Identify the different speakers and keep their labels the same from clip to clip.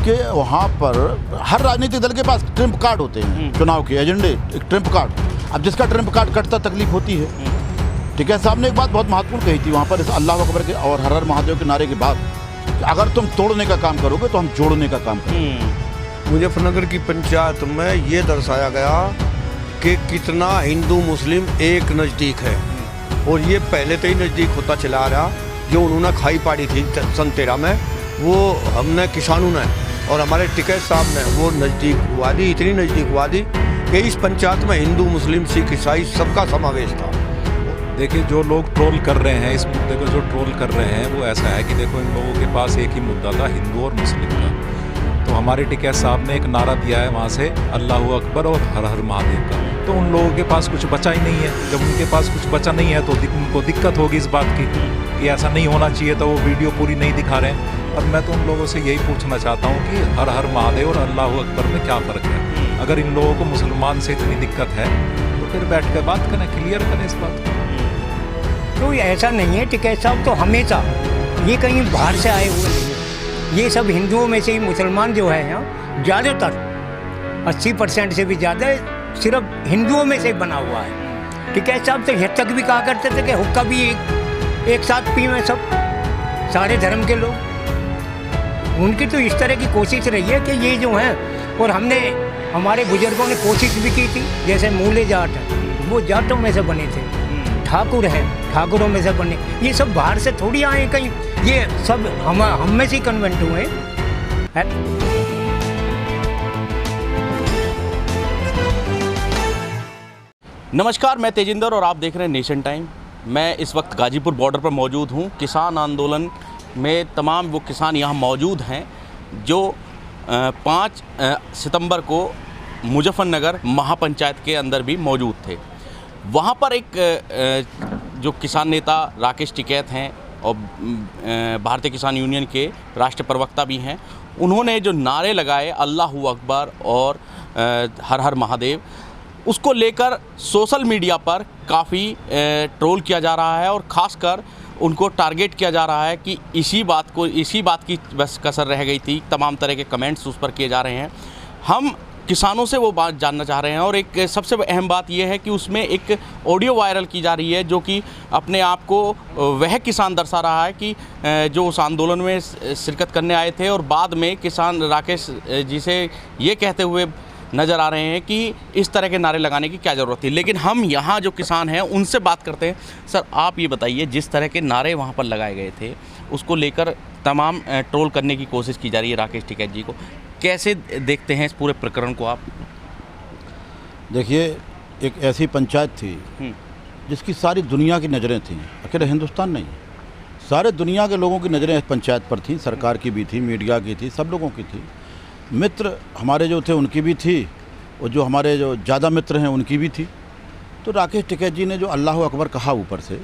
Speaker 1: देखिए वहाँ पर हर राजनीतिक दल के पास ट्रम्प कार्ड होते हैं, चुनाव के एजेंडे, एक ट्रम्प कार्ड। अब जिसका ट्रम्प कार्ड कटता तकलीफ होती है। टिकैत साहब ने एक बात बहुत महत्वपूर्ण कही थी वहाँ पर अल्लाह अकबर के और हर हर महादेव के नारे के बाद कि अगर तुम तोड़ने का काम करोगे तो हम जोड़ने का काम करेंगे।
Speaker 2: मुजफ्फरनगर की पंचायत में ये दर्शाया गया कि कितना हिंदू मुस्लिम एक नज़दीक है, और ये पहले से ही नज़दीक होता चला आ रहा। जो उन्होंने खाई पाड़ी थी सन 13 में, वो हमने किसानों ने और हमारे टिकैत साहब ने वो नज़दीक हुआ दी, इतनी नज़दीक हुआ दी कि इस पंचायत में हिंदू मुस्लिम सिख ईसाई सबका समावेश था।
Speaker 3: देखिए जो लोग ट्रोल कर रहे हैं, इस मुद्दे को जो ट्रोल कर रहे हैं वो ऐसा है कि देखो इन लोगों के पास एक ही मुद्दा था, हिंदू और मुस्लिम का। तो हमारे टिकैत साहब ने एक नारा दिया है वहाँ से, अल्लाह अकबर और हर हर महादेव का। तो उन लोगों के पास कुछ बचा ही नहीं है। जब उनके पास कुछ बचा नहीं है तो उनको दिक्कत होगी इस बात की कि ऐसा नहीं होना चाहिए, तो वो वीडियो पूरी नहीं दिखा रहे हैं। और मैं तो उन लोगों से यही पूछना चाहता हूँ कि हर हर महादेव और अल्लाह अकबर में क्या फ़र्क है। अगर इन लोगों को मुसलमान से इतनी दिक्कत है तो फिर बैठ कर बात करें, क्लियर करें इस बात को।
Speaker 4: तो ऐसा नहीं है, टिकैत साहब तो हमेशा ये कहीं बाहर से आए हुए नहीं हैं। ये सब हिंदुओं में से ही मुसलमान जो है यहाँ ज़्यादातर 80% से भी ज़्यादा सिर्फ हिंदुओं में से बना हुआ है। टिकैत साहब तो यहाँ तक भी कहा करते थे कि हुक्का भी एक साथ पी में सब सारे धर्म के लोग। उनकी तो इस तरह की कोशिश रही है कि ये जो हैं, और हमारे बुजुर्गों ने कोशिश भी की थी, जैसे मूले जाट हैं वो जाटों में से बने थे, ठाकुर हैं ठाकुरों में से बने। ये सब बाहर से थोड़ी आए कहीं, ये सब हम में से कन्वेंट हुए हैं।
Speaker 5: नमस्कार, मैं तेजिंदर और आप देख रहे हैं नेशन टाइम। मैं इस वक्त गाजीपुर बॉर्डर पर मौजूद हूँ। किसान आंदोलन में तमाम वो किसान यहाँ मौजूद हैं जो 5 सितंबर को मुजफ्फरनगर महापंचायत के अंदर भी मौजूद थे। वहाँ पर एक जो किसान नेता राकेश टिकैत हैं और भारतीय किसान यूनियन के राष्ट्रीय प्रवक्ता भी हैं, उन्होंने जो नारे लगाए अल्लाह अकबर और हर हर महादेव, उसको लेकर सोशल मीडिया पर काफ़ी ट्रोल किया जा रहा है और ख़ासकर उनको टारगेट किया जा रहा है कि इसी बात की बस कसर रह गई थी। तमाम तरह के कमेंट्स उस पर किए जा रहे हैं। हम किसानों से वो बात जानना चाह रहे हैं और एक सबसे अहम बात यह है कि उसमें एक ऑडियो वायरल की जा रही है जो कि अपने आप को वह किसान दर्शा रहा है कि जो उस आंदोलन में शिरकत करने आए थे और बाद में किसान राकेश जी से ये कहते हुए नज़र आ रहे हैं कि इस तरह के नारे लगाने की क्या ज़रूरत थी। लेकिन हम यहाँ जो किसान हैं उनसे बात करते हैं। सर, आप ये बताइए, जिस तरह के नारे वहाँ पर लगाए गए थे उसको लेकर तमाम ट्रोल करने की कोशिश की जा रही है राकेश टिकैत जी को, कैसे देखते हैं इस पूरे प्रकरण को आप?
Speaker 1: देखिए, एक ऐसी पंचायत थी जिसकी सारी दुनिया की नज़रें थीं, अकेले हिंदुस्तान नहीं, सारे दुनिया के लोगों की नज़रें इस पंचायत पर थीं। सरकार की भी थी, मीडिया की थी, सब लोगों की थी। मित्र हमारे जो थे उनकी भी थी और जो हमारे जो ज़्यादा मित्र हैं उनकी भी थी। तो राकेश टिकैत जी ने जो अल्लाह अकबर कहा ऊपर से,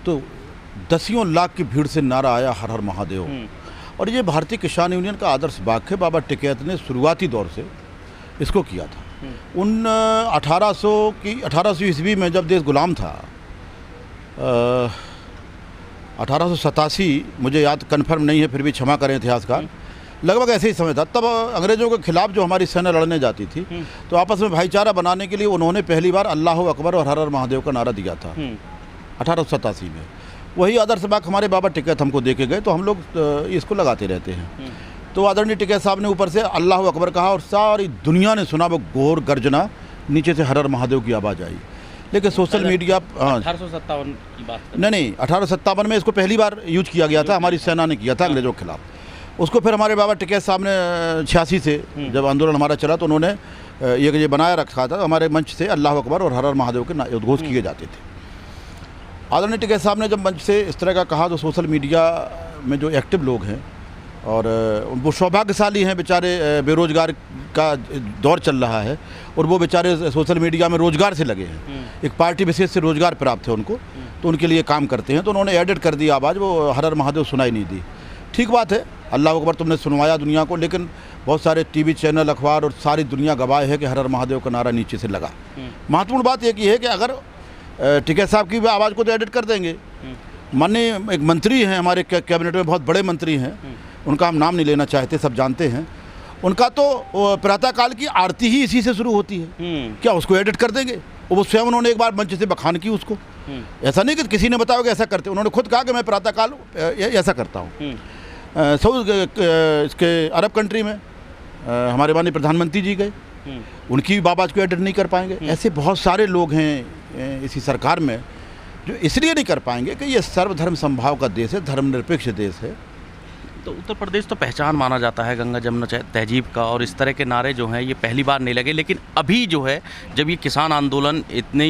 Speaker 1: तो दसियों लाख की भीड़ से नारा आया हर हर महादेव। और ये भारतीय किसान यूनियन का आदर्श वाक्य बाबा टिकैत ने शुरुआती दौर से इसको किया था। उन 1800 ईस्वी में जब देश गुलाम था, 1887, मुझे याद कन्फर्म नहीं है, फिर भी क्षमा करें इतिहासकार, लगभग ऐसे ही समय था। तब अंग्रेज़ों के खिलाफ जो हमारी सेना लड़ने जाती थी तो आपस में भाईचारा बनाने के लिए उन्होंने पहली बार अल्लाह अकबर और हर हर महादेव का नारा दिया था 1887 में। वही आदर्श वाक्य हमारे बाबा टिकैत हमको दे के गए, तो हम लोग इसको लगाते रहते हैं। तो आदरणीय टिकैत साहब ने ऊपर से अल्लाह अकबर कहा और सारी दुनिया ने सुना वो घोर गर्जना, नीचे से हर हर महादेव की आवाज़ आई। लेकिन सोशल मीडिया
Speaker 5: 1857 की बात
Speaker 1: नहीं 1857 में इसको पहली बार यूज किया गया था, हमारी सेना ने किया था अंग्रेज़ों के खिलाफ। उसको फिर हमारे बाबा टिकैत साहब ने 86 से जब आंदोलन हमारा चला तो उन्होंने ये बनाया रखा था। हमारे मंच से अल्लाह अकबर और हर हर महादेव के उद्घोष किए जाते थे। आदरणीय टिकैत साहब ने जब मंच से इस तरह का कहा तो सोशल मीडिया में जो एक्टिव लोग हैं और वो सौभाग्यशाली हैं, बेचारे बेरोजगार का दौर चल रहा है और वो बेचारे सोशल मीडिया में रोज़गार से लगे हैं, एक पार्टी विशेष से रोज़गार प्राप्त है उनको, तो उनके लिए काम करते हैं। तो उन्होंने एडिट कर दी आवाज़, वो हर हर महादेव सुनाई नहीं दी। ठीक बात है, अल्लाह अकबर तुमने सुनवाया दुनिया को, लेकिन बहुत सारे टीवी चैनल, अखबार और सारी दुनिया गवाह है कि हर हर महादेव का नारा नीचे से लगा। महत्वपूर्ण बात एक ही है कि अगर टिकैत साहब की आवाज़ को तो एडिट कर देंगे, माननीय एक मंत्री हैं हमारे कैबिनेट में, बहुत बड़े मंत्री हैं, उनका हम नाम नहीं लेना चाहते, सब जानते हैं, उनका तो प्रातःकाल की आरती ही इसी से शुरू होती है। क्या उसको एडिट कर देंगे? वो स्वयं उन्होंने एक बार मंच से बखान की उसको। ऐसा नहीं कि किसी ने बताया कि ऐसा करते, उन्होंने खुद कहा कि मैं प्रातःकाल ऐसा करता हूँ। सब इसके अरब कंट्री में हमारे माननीय प्रधानमंत्री जी गए, उनकी भी बाबा को एडिट नहीं कर पाएंगे। ऐसे बहुत सारे लोग हैं इसी सरकार में जो इसलिए नहीं कर पाएंगे कि ये सर्वधर्म समभाव का देश है, धर्मनिरपेक्ष देश है।
Speaker 5: तो उत्तर प्रदेश तो पहचान माना जाता है गंगा जमुना तहजीब का, और इस तरह के नारे जो हैं ये पहली बार नहीं लगे। लेकिन अभी जो है जब ये किसान आंदोलन इतनी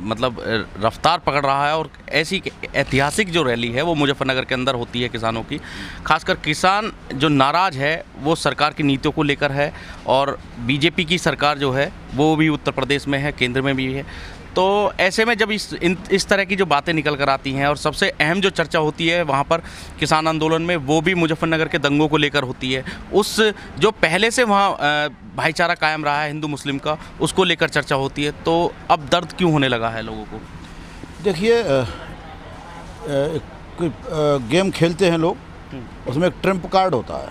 Speaker 5: मतलब रफ्तार पकड़ रहा है, और ऐसी ऐतिहासिक जो रैली है वो मुजफ्फरनगर के अंदर होती है किसानों की, खासकर किसान जो नाराज़ है वो सरकार की नीतियों को लेकर है, और बीजेपी की सरकार जो है वो भी उत्तर प्रदेश में है, केंद्र में भी है। तो ऐसे में जब इस तरह की जो बातें निकल कर आती हैं, और सबसे अहम जो चर्चा होती है वहाँ पर किसान आंदोलन में, वो भी मुजफ्फरनगर के दंगों को लेकर होती है। उस जो पहले से वहाँ भाईचारा कायम रहा है हिंदू मुस्लिम का, उसको लेकर चर्चा होती है। तो अब दर्द क्यों होने लगा है लोगों को?
Speaker 1: देखिए, गेम खेलते हैं लोग, उसमें एक ट्रम्प कार्ड होता है,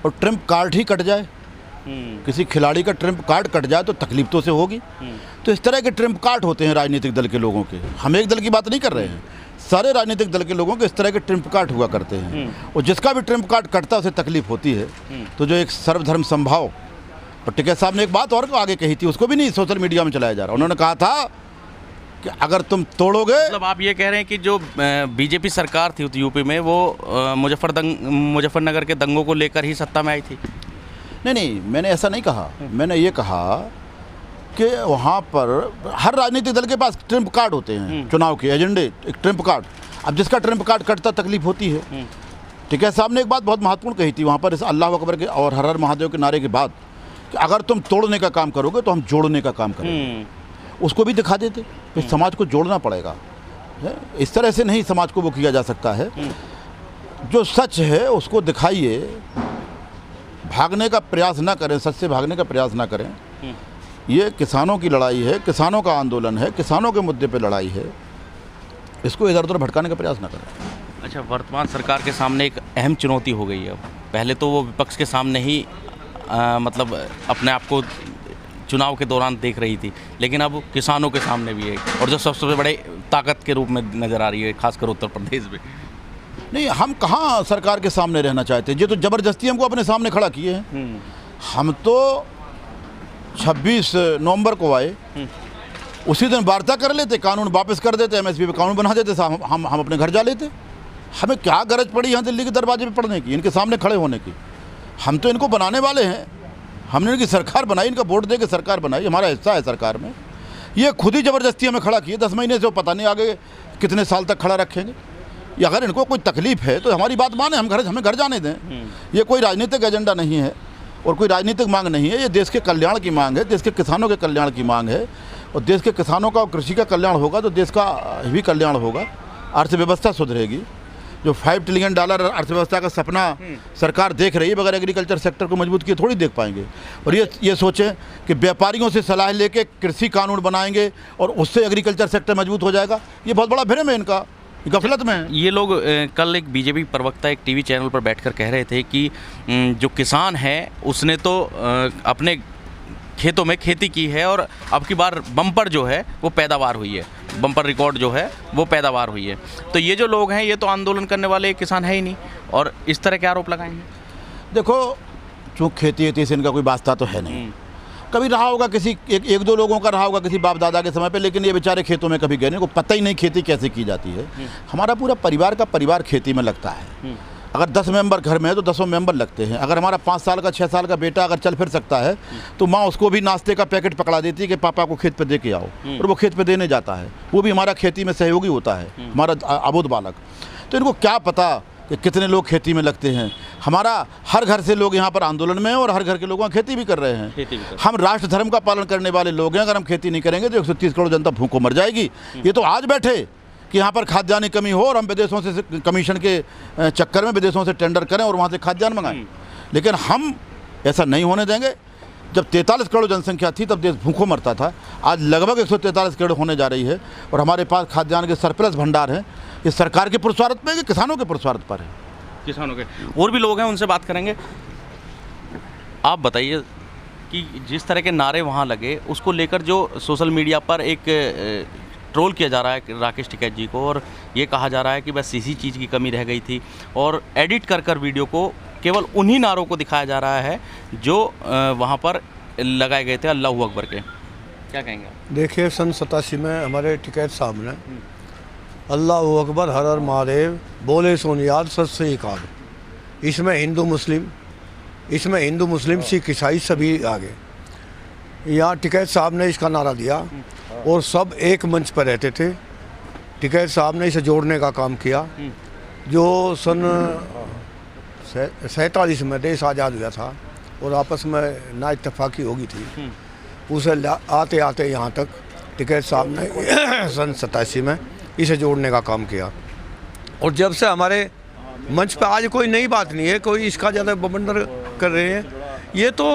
Speaker 1: और ट्रम्प कार्ड ही कट जाए, किसी खिलाड़ी का ट्रम्प कार्ड कट जाए तो तकलीफ तो से होगी। तो इस तरह के ट्रम्प कार्ड होते हैं राजनीतिक दल के लोगों के। हम एक दल की बात नहीं कर रहे हैं, सारे राजनीतिक दल के लोगों के इस तरह के ट्रम्प कार्ड हुआ करते हैं, और जिसका भी ट्रम्प कार्ड कटता है उसे तकलीफ होती है। तो जो एक सर्वधर्म समभाव, और टिकैत साहब ने एक बात और आगे कही थी, उसको भी नहीं सोशल मीडिया में चलाया जा रहा। उन्होंने कहा था कि अगर तुम तोड़ोगे,
Speaker 5: मतलब आप ये कह रहे हैं कि जो बीजेपी सरकार थी यूपी में, वो मुजफ्फरनगर के दंगों को लेकर ही सत्ता में आई थी?
Speaker 1: नहीं, मैंने ऐसा नहीं कहा। मैंने ये कहा कि वहाँ पर हर राजनीतिक दल के पास ट्रम्प कार्ड होते हैं, चुनाव के एजेंडे, एक ट्रम्प कार्ड। अब जिसका ट्रम्प कार्ड कटता तकलीफ होती है। टिकैत साहब ने एक बात बहुत महत्वपूर्ण कही थी वहाँ पर, इस अल्लाह अकबर के और हर हर महादेव के नारे के बाद, कि अगर तुम तोड़ने का काम करोगे तो हम जोड़ने का काम करेंगे। उसको भी दिखा देते कि समाज को जोड़ना पड़ेगा। इस तरह से नहीं समाज को वो किया जा सकता है। जो सच है उसको दिखाइए, भागने का प्रयास ना करें, सच से भागने का प्रयास ना करें। ये किसानों की लड़ाई है, किसानों का आंदोलन है, किसानों के मुद्दे पे लड़ाई है, इसको इधर उधर भटकाने का प्रयास ना करें।
Speaker 5: अच्छा, वर्तमान सरकार के सामने एक अहम चुनौती हो गई है। पहले तो वो विपक्ष के सामने ही मतलब अपने आप को चुनाव के दौरान देख रही थी, लेकिन अब किसानों के सामने भी है, और जो सबसे बड़े ताकत के रूप में नज़र आ रही है खासकर उत्तर प्रदेश में।
Speaker 1: नहीं, हम कहाँ सरकार के सामने रहना चाहते हैं? ये तो ज़बरदस्ती हमको अपने सामने खड़ा किए हैं। हम तो 26 नवंबर को आए, उसी दिन वार्ता कर लेते, कानून वापस कर देते, एमएसपी पे कानून बना देते, हम अपने घर जा लेते। हमें क्या गरज पड़ी यहाँ दिल्ली के दरवाजे पे पड़ने की, इनके सामने खड़े होने की? हम तो इनको बनाने वाले हैं, हमने इनकी सरकार बनाई, इनका वोट दे के सरकार बनाई, हमारा हिस्सा है सरकार में। ये खुद ही ज़बरदस्ती हमें खड़ा किए। 10 महीने से वो पता नहीं आगे कितने साल तक खड़ा रखेंगे। या अगर इनको कोई तकलीफ है तो हमारी बात माने, हमें घर जाने दें। ये कोई राजनीतिक एजेंडा नहीं है और कोई राजनीतिक मांग नहीं है, ये देश के कल्याण की मांग है, देश के किसानों के कल्याण की मांग है। और देश के किसानों का और कृषि का कल्याण होगा तो देश का भी कल्याण होगा, अर्थव्यवस्था सुधरेगी। जो $5 ट्रिलियन अर्थव्यवस्था का सपना सरकार देख रही है, बगैर एग्रीकल्चर सेक्टर को मजबूत किए थोड़ी देख पाएंगे। और ये सोचें कि व्यापारियों से सलाह लेके कृषि कानून बनाएंगे और उससे एग्रीकल्चर सेक्टर मजबूत हो जाएगा, ये बहुत बड़ा भ्रम है इनका, गफलत में है।
Speaker 5: ये लोग कल एक बीजेपी प्रवक्ता एक टीवी चैनल पर बैठकर कह रहे थे कि जो किसान है उसने तो अपने खेतों में खेती की है और अब की बार बम्पर जो है वो पैदावार हुई है, बम्पर रिकॉर्ड जो है वो पैदावार हुई है। तो ये जो लोग हैं ये तो आंदोलन करने वाले किसान है ही नहीं, और इस तरह के आरोप लगाएंगे।
Speaker 1: देखो, चूँकि खेती से इनका कोई वास्ता तो है नहीं। कभी रहा होगा किसी एक दो लोगों का रहा होगा किसी बाप दादा के समय पे, लेकिन ये बेचारे खेतों में कभी गए नहीं, को पता ही नहीं खेती कैसे की जाती है। हमारा पूरा परिवार खेती में लगता है। अगर 10 मेंबर घर में है तो 10 मेंबर लगते हैं। अगर हमारा 5 साल का 6 साल का बेटा अगर चल फिर सकता है तो माँ उसको भी नाश्ते का पैकेट पकड़ा देती है कि पापा को खेत पे दे के आओ, और वो खेत पे देने जाता है। वो भी हमारा खेती में सहयोगी होता है, हमारा अबोध बालक। तो इनको क्या पता कि कितने लोग खेती में लगते हैं। हमारा हर घर से लोग यहाँ पर आंदोलन में हैं और हर घर के लोग खेती भी कर रहे हैं। हम राष्ट्र धर्म का पालन करने वाले लोग हैं। अगर हम खेती नहीं करेंगे तो 130 करोड़ जनता भूखों मर जाएगी। ये तो आज बैठे कि यहाँ पर खाद्यान्न की कमी हो और हम विदेशों से कमीशन के चक्कर में विदेशों से टेंडर करें और वहाँ से खाद्यान्न मंगाएं, लेकिन हम ऐसा नहीं होने देंगे। जब 43 करोड़ जनसंख्या थी तब देश भूखों मरता था, आज लगभग 143 करोड़ होने जा रही है और हमारे पास खाद्यान्न के सरप्लस भंडार हैं। ये सरकार के पुरुषार्थ पे कि किसानों के पुरुषार्थ पर है?
Speaker 5: किसानों के। और भी लोग हैं, उनसे बात करेंगे। आप बताइए कि जिस तरह के नारे वहाँ लगे, उसको लेकर जो सोशल मीडिया पर एक ट्रोल किया जा रहा है राकेश टिकैत जी को, और ये कहा जा रहा है कि बस इसी चीज़ की कमी रह गई थी, और एडिट कर वीडियो को केवल उन्हीं नारों को दिखाया जा रहा है जो वहाँ पर लगाए गए थे अल्लाहू अकबर के। क्या कहेंगे?
Speaker 2: देखिए, सन 87 में हमारे टिकैत साहब ने अल्लाहू अकबर हर हर महादेव बोले सोनियाद सत से इकार, इसमें हिंदू मुस्लिम सिख ईसाई सभी आ गए। यहाँ टिकैत साहब ने इसका नारा दिया और सब एक मंच पर रहते थे। टिकैत साहब ने इसे जोड़ने का काम किया। जो सन 47 में देश आज़ाद हुआ था और आपस में ना इत्तेफाकी हो गई थी, उसे आते आते यहाँ तक टिकैत साहब ने सन 87 में इसे जोड़ने का काम किया। और जब से हमारे मंच पे आज कोई नई बात नहीं है, कोई इसका ज़्यादा बवंडर कर रहे हैं। ये तो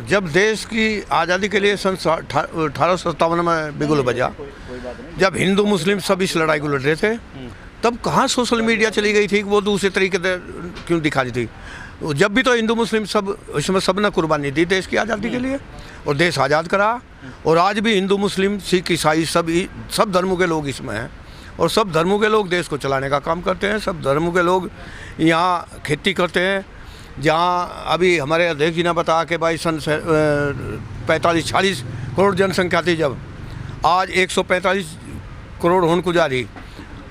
Speaker 2: जब देश की आज़ादी के लिए सन 1857 में बिगुल बजा, जब हिंदू मुस्लिम सब इस लड़ाई को लड़ रहे थे, तब कहाँ सोशल मीडिया चली गई थी, वो दूसरे तरीके से क्यों दिखा रही थी? जब भी तो हिंदू मुस्लिम सब इसमें सब ने कुर्बानी दी देश की आज़ादी के लिए और देश आज़ाद करा। और आज भी हिंदू मुस्लिम सिख ईसाई सब धर्मों के लोग इसमें हैं और सब धर्मों के लोग देश को चलाने का काम करते हैं। सब धर्मों के लोग यहाँ खेती करते हैं। जहाँ अभी हमारे अध्यक्ष जी ने बताया कि भाई सन 45-46 करोड़ जनसंख्या थी, जब आज 145 करोड़ होने को जा रही।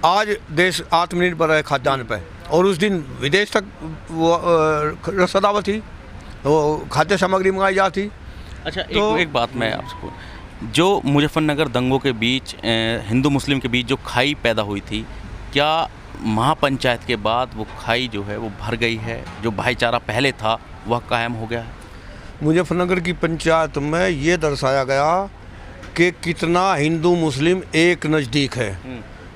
Speaker 2: आज देश आत्मनिर्भर है खाद्यान्न पे, और उस दिन विदेश तक वो रसदावत थी, वो खाद्य सामग्री मंगाई जाती।
Speaker 5: अच्छा, एक बात मैं आपको, जो मुजफ्फरनगर दंगों के बीच हिंदू मुस्लिम के बीच जो खाई पैदा हुई थी, क्या महापंचायत के बाद वो खाई जो है वो भर गई है? जो भाईचारा पहले था वह कायम हो गया है?
Speaker 2: मुजफ्फरनगर की पंचायत में ये दर्शाया गया कि कितना हिंदू मुस्लिम एक नज़दीक है,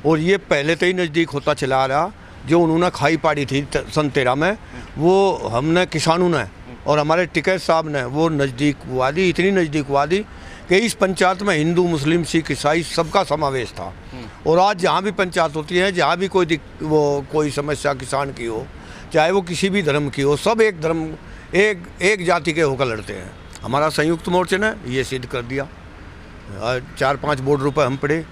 Speaker 2: और ये पहले से ही नज़दीक होता चला आ रहा। जो उन्होंने खाई पाड़ी थी सन 13 में, वो हमने किसानों ने और हमारे टिकैत साहब ने वो नज़दीक हुआ दी, इतनी नज़दीक हुआ दी कि इस पंचायत में हिंदू मुस्लिम सिख ईसाई सबका समावेश था। और आज जहाँ भी पंचायत होती है, जहाँ भी कोई समस्या किसान की हो, चाहे वो किसी भी धर्म की हो, सब एक धर्म एक जाति के होकर लड़ते हैं। हमारा संयुक्त मोर्चे ने ये सिद्ध कर दिया। 4-5 बॉर्डरों पर हम पड़े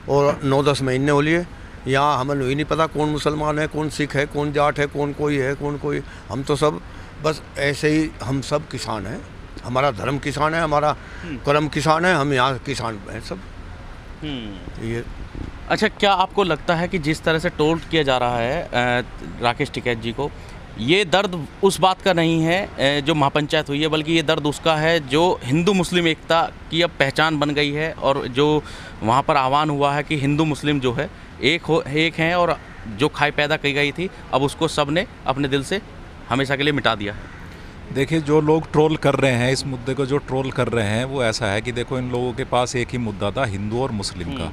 Speaker 2: और 9-10 महीने हो लिए। यहाँ हमें ही नहीं पता कौन मुसलमान है, कौन सिख है, कौन जाट है, कौन कोई। हम तो सब बस ऐसे ही, हम सब किसान हैं। हमारा धर्म किसान है, हमारा कर्म किसान है, हम यहाँ किसान हैं सब। ये
Speaker 5: अच्छा, क्या आपको लगता है कि जिस तरह से ट्रोल किया जा रहा है राकेश टिकैत जी को, ये दर्द उस बात का नहीं है जो महापंचायत हुई है, बल्कि ये दर्द उसका है जो हिंदू मुस्लिम एकता की अब पहचान बन गई है, और जो वहाँ पर आह्वान हुआ है कि हिंदू मुस्लिम जो है एक हैं, और जो खाई पैदा की गई थी अब उसको सब ने अपने दिल से हमेशा के लिए मिटा दिया है?
Speaker 3: देखिए, जो लोग ट्रोल कर रहे हैं इस मुद्दे को, जो ट्रोल कर रहे हैं वो ऐसा है कि देखो, इन लोगों के पास एक ही मुद्दा था, हिंदू और मुस्लिम का।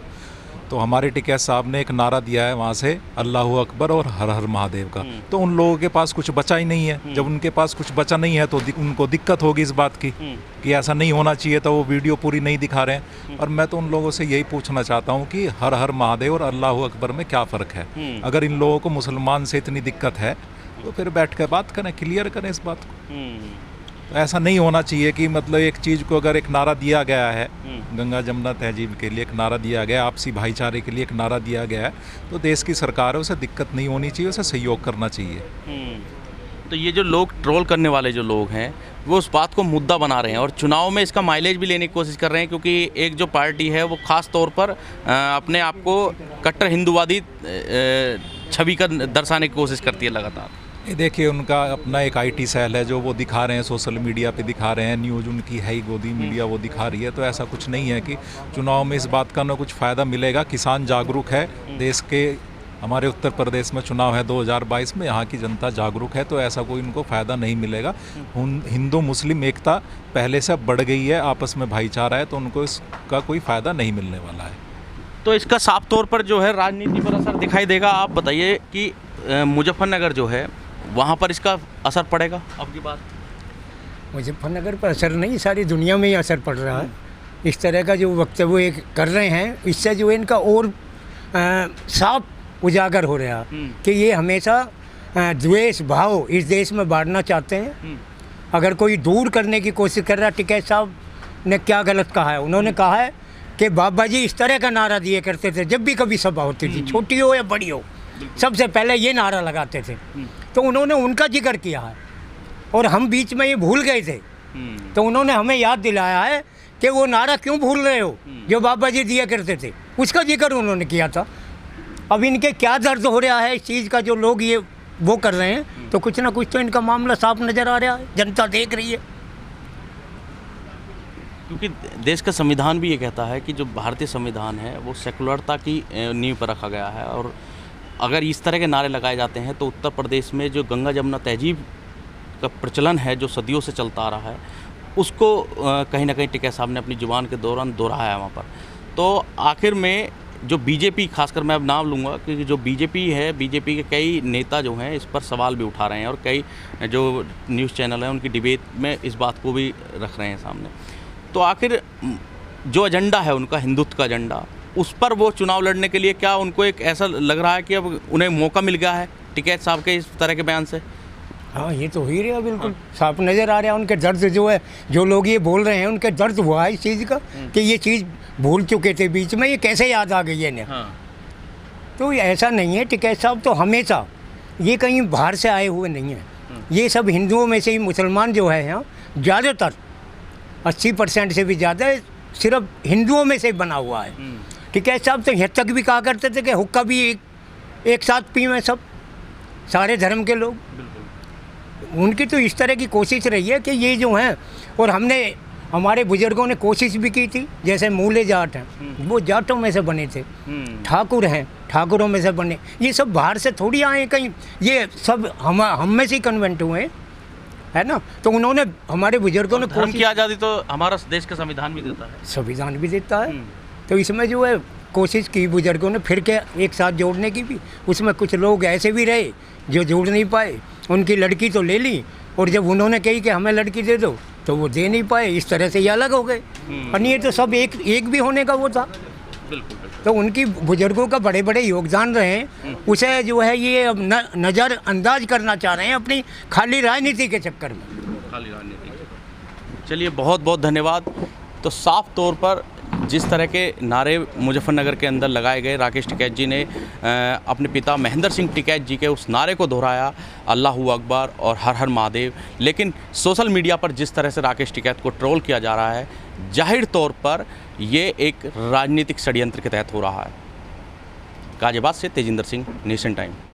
Speaker 3: तो हमारे टिकैत साहब ने एक नारा दिया है वहाँ से, अल्लाहू अकबर और हर हर महादेव का। तो उन लोगों के पास कुछ बचा ही नहीं है। जब उनके पास कुछ बचा नहीं है तो उनको दिक्कत होगी इस बात की कि ऐसा नहीं होना चाहिए, तो वो वीडियो पूरी नहीं दिखा रहे हैं। और मैं तो उन लोगों से यही पूछना चाहता हूँ कि हर हर महादेव और अल्लाहू अकबर में क्या फ़र्क है? अगर इन लोगों को मुसलमान से इतनी दिक्कत है तो फिर बैठ कर बात करें, क्लियर करें इस बात को। तो ऐसा नहीं होना चाहिए कि मतलब एक चीज़ को अगर एक नारा दिया गया है, गंगा जमुना तहजीब के लिए एक नारा दिया गया, आपसी भाईचारे के लिए एक नारा दिया गया है, तो देश की सरकार है, उसे दिक्कत नहीं होनी चाहिए, उसे सहयोग करना चाहिए।
Speaker 5: तो ये जो लोग ट्रोल करने वाले जो लोग हैं, वो उस बात को मुद्दा बना रहे हैं और चुनाव में इसका माइलेज भी लेने की कोशिश कर रहे हैं, क्योंकि एक जो पार्टी है वो ख़ास तौर पर अपने आप को कट्टर हिंदूवादी छवि का दर्शाने की कोशिश करती है लगातार।
Speaker 3: ये देखिए, उनका अपना एक IT सेल है जो वो दिखा रहे हैं, सोशल मीडिया पे दिखा रहे हैं, न्यूज़ उनकी है ही, गोदी मीडिया वो दिखा रही है। तो ऐसा कुछ नहीं है कि चुनाव में इस बात का ना कुछ फ़ायदा मिलेगा। किसान जागरूक है, देश के हमारे उत्तर प्रदेश में चुनाव है 2022 में, यहाँ की जनता जागरूक है, तो ऐसा कोई उनको फ़ायदा नहीं मिलेगा। हिंदू मुस्लिम एकता पहले से बढ़ गई है, आपस में भाईचारा है, तो उनको इसका कोई फ़ायदा नहीं मिलने वाला है।
Speaker 5: तो इसका साफ तौर पर जो है राजनीति पर असर दिखाई देगा। आप बताइए कि मुजफ्फरनगर जो है वहाँ पर इसका असर पड़ेगा? आपकी बात,
Speaker 4: मुजफ्फरनगर पर असर नहीं, सारी दुनिया में ही असर पड़ रहा है। इस तरह का जो वक्तव्य कर रहे हैं, इससे जो इनका और साफ उजागर हो रहा कि ये हमेशा द्वेष भाव इस देश में बांटना चाहते हैं। अगर कोई दूर करने की कोशिश कर रहा, टिकैत साहब ने क्या गलत कहा है? उन्होंने कहा है कि बाबा जी इस तरह का नारा दिए करते थे जब भी कभी सभा होती थी, छोटी हो या बड़ी हो, सबसे पहले ये नारा लगाते थे। तो उन्होंने उनका जिक्र किया है और हम बीच में ये भूल गए थे, तो उन्होंने हमें याद दिलाया है कि वो नारा क्यों भूल रहे हो जो बाबा जी दिया करते थे, उसका जिक्र उन्होंने किया था। अब इनके क्या दर्द हो रहा है इस चीज़ का, जो लोग ये वो कर रहे हैं, तो कुछ ना कुछ तो इनका मामला साफ नज़र आ रहा है, जनता देख रही है।
Speaker 5: क्योंकि देश का संविधान भी ये कहता है कि जो भारतीय संविधान है वो सेकुलरता की नींव पर रखा गया है, और अगर इस तरह के नारे लगाए जाते हैं तो उत्तर प्रदेश में जो गंगा जमुना तहजीब का प्रचलन है जो सदियों से चलता आ रहा है, उसको कहीं ना कहीं टिकैत साहब ने अपनी जुबान के दौरान दोहराया है वहाँ पर। तो आखिर में जो बीजेपी, खासकर मैं अब नाम लूँगा क्योंकि जो बीजेपी है, बीजेपी के कई नेता जो हैं इस पर सवाल भी उठा रहे हैं, और कई जो न्यूज़ चैनल हैं उनकी डिबेट में इस बात को भी रख रहे हैं सामने। तो आखिर जो एजेंडा है उनका, हिंदुत्व का एजेंडा, उस पर वो चुनाव लड़ने के लिए क्या उनको एक ऐसा लग रहा है कि अब उन्हें मौका मिल गया है टिकैत साहब के इस तरह के बयान से?
Speaker 4: हाँ, ये तो हो ही रहा, बिल्कुल साफ नज़र आ रहा है उनके दर्द जो है, जो लोग ये बोल रहे हैं उनके दर्द हुआ है इस चीज़ का कि ये चीज़ भूल चुके थे बीच में, ये कैसे याद आ गई है इन्हें। तो ऐसा नहीं है, टिकैत साहब तो हमेशा, ये कहीं बाहर से आए हुए नहीं हैं, ये सब हिंदुओं में से ही, मुसलमान जो है यहाँ ज़्यादातर 80% से भी ज़्यादा सिर्फ हिंदुओं में से बना हुआ है। टिकैत साहब तो यहाँ तक भी कहा करते थे कि हुक्का भी एक साथ पीवें सब, सारे धर्म के लोग। उनकी तो इस तरह की कोशिश रही है कि ये जो हैं, और हमने, हमारे बुजुर्गों ने कोशिश भी की थी, जैसे मूले जाट हैं वो जाटों में से बने थे, ठाकुर हैं ठाकुरों में से बने, ये सब बाहर से थोड़ी आए हैं कहीं, ये सब हम में से ही कन्वेंट हुए हैं, है ना। तो उन्होंने, हमारे बुजुर्गों ने
Speaker 5: धर्म की आज़ादी तो हमारा देश का संविधान भी देता है,
Speaker 4: संविधान भी देता है। तो इसमें जो है कोशिश की बुजुर्गों ने फिर के एक साथ जोड़ने की भी, उसमें कुछ लोग ऐसे भी रहे जो जोड़ नहीं पाए, उनकी लड़की तो ले ली, और जब उन्होंने कही कि हमें लड़की दे दो तो वो दे नहीं पाए, इस तरह से ये अलग हो गए। और ये तो सब एक भी होने का वो था। तो उनकी बुजुर्गों का बड़े बड़े योगदान रहे, उसे जो है ये अब नज़रअंदाज करना चाह रहे हैं अपनी खाली राजनीति के चक्कर में।
Speaker 5: खाली राजनीति। चलिए, बहुत बहुत धन्यवाद। तो साफ तौर पर जिस तरह के नारे मुजफ्फरनगर के अंदर लगाए गए, राकेश टिकैत जी ने अपने पिता महेंद्र सिंह टिकैत जी के उस नारे को दोहराया, अल्लाहू अकबर और हर हर महादेव। लेकिन सोशल मीडिया पर जिस तरह से राकेश टिकैत को ट्रोल किया जा रहा है, जाहिर तौर पर ये एक राजनीतिक षड्यंत्र के तहत हो रहा है। गाजियाबाद से तेजिंदर सिंह, नेशन टाइम।